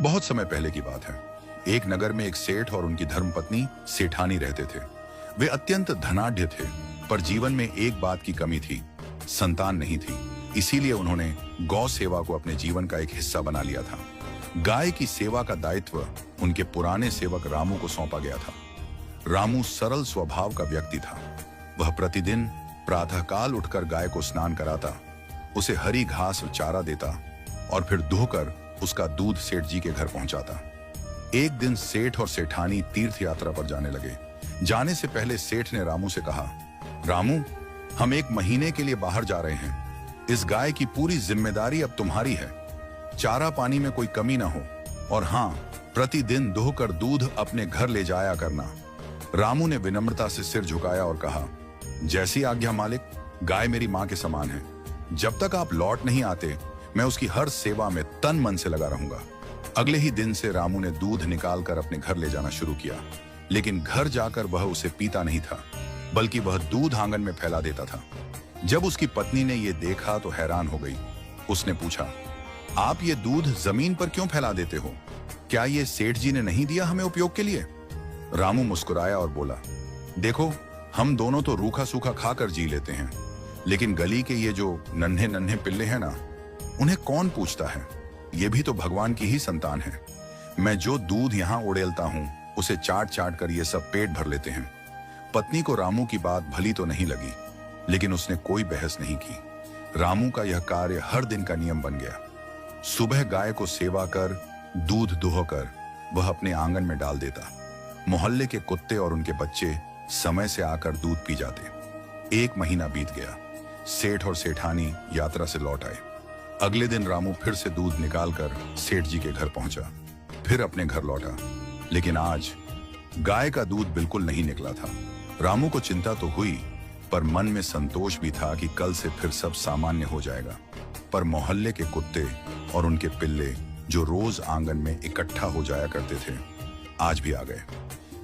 बहुत समय पहले की बात है। एक नगर में एक सेठ और उनकी धर्मपत्नी सेठानी रहते थे। वे अत्यंत धनाढ्य थे, पर जीवन में एक बात की कमी थी, संतान नहीं थी। इसीलिए उन्होंने गौ सेवा को अपने जीवन का एक हिस्सा बना लिया था। गाय की सेवा का दायित्व उनके पुराने सेवक रामू को सौंपा गया था। रामू सरल स्वभाव का व्यक्ति था। वह प्रतिदिन प्रातःकाल उठकर गाय को स्नान कराता, उसे हरी घास चारा देता और फिर धोकर उसका दूध सेठ जी के घर पहुंचाता। एक दिन सेठ और सेठानी तीर्थ यात्रा पर जाने लगे। जाने से पहले सेठ ने रामू से कहा, रामू, हम 1 महीने के लिए बाहर जा रहे हैं। इस गाय की पूरी जिम्मेदारी अब तुम्हारी है। चारा पानी में कोई कमी ना हो और हाँ, प्रतिदिन दोहकर दूध अपने घर ले जाया करना। रामू ने विनम्रता से सिर झुकाया और कहा, जैसी आज्ञा मालिक। गाय मेरी मां के समान है। जब तक आप लौट नहीं आते, मैं उसकी हर सेवा में तन मन से लगा रहूंगा। अगले ही दिन से रामू ने दूध निकालकर अपने घर ले जाना शुरू किया, लेकिन घर जाकर वह उसे पीता नहीं था, बल्कि वह दूध आंगन में फैला देता था। जब उसकी पत्नी ने यह देखा तो हैरान हो गई। उसने पूछा, आप ये दूध जमीन पर क्यों फैला देते हो? क्या ये सेठ जी ने नहीं दिया हमें उपयोग के लिए? रामू मुस्कुराया और बोला, देखो, हम दोनों तो रूखा सूखा खाकर जी लेते हैं, लेकिन गली के ये जो नन्हे नन्हे पिल्ले हैं ना, उन्हें कौन पूछता है? ये भी तो भगवान की ही संतान है। मैं जो दूध यहाँ उड़ेलता हूँ, उसे चाट चाट कर ये सब पेट भर लेते हैं। पत्नी को रामू की बात भली तो नहीं लगी, लेकिन उसने कोई बहस नहीं की। रामू का यह कार्य हर दिन का नियम बन गया। सुबह गाय को सेवा कर, दूध दुहकर वह अपने आंगन में डाल देता। मोहल्ले के कुत्ते और उनके बच्चे समय से आकर दूध पी जाते। 1 महीना बीत गया। सेठ और सेठानी यात्रा से लौट आए। अगले दिन रामू फिर से दूध निकालकर सेठ जी के घर पहुंचा, फिर अपने घर लौटा, लेकिन आज गाय का दूध बिल्कुल नहीं निकला था। रामू को चिंता तो हुई, पर मन में संतोष भी था कि कल से फिर सब सामान्य हो जाएगा। पर मोहल्ले के कुत्ते और उनके पिल्ले, जो रोज आंगन में इकट्ठा हो जाया करते थे, आज भी आ गए।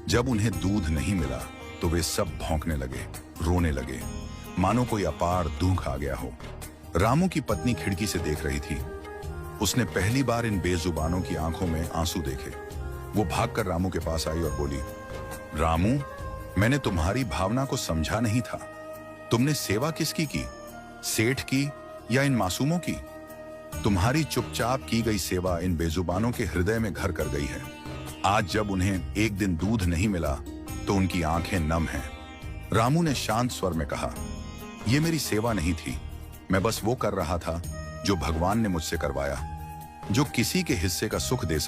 जब उन्हें दूध नहीं मिला तो वे सब भौंकने लगे, रोने लगे, मानो कोई अपार दुख आ गया हो। रामू की पत्नी खिड़की से देख रही थी। उसने पहली बार इन बेजुबानों की आंखों में आंसू देखे। वो भागकर रामू के पास आई और बोली, रामू, मैंने तुम्हारी भावना को समझा नहीं था। तुमने सेवा किसकी की? सेठ की या इन मासूमों की? तुम्हारी चुपचाप की गई सेवा इन बेजुबानों के हृदय में घर कर गई है। आज जब उन्हें एक दिन दूध नहीं मिला तो उनकी आंखें नम हैं। रामू ने शांत स्वर में कहा, यह मेरी सेवा नहीं थी। मैं बस वो कर रहा था जो भगवान ने मुझसे करवाया, जो किसी के हिस्से का सुख दे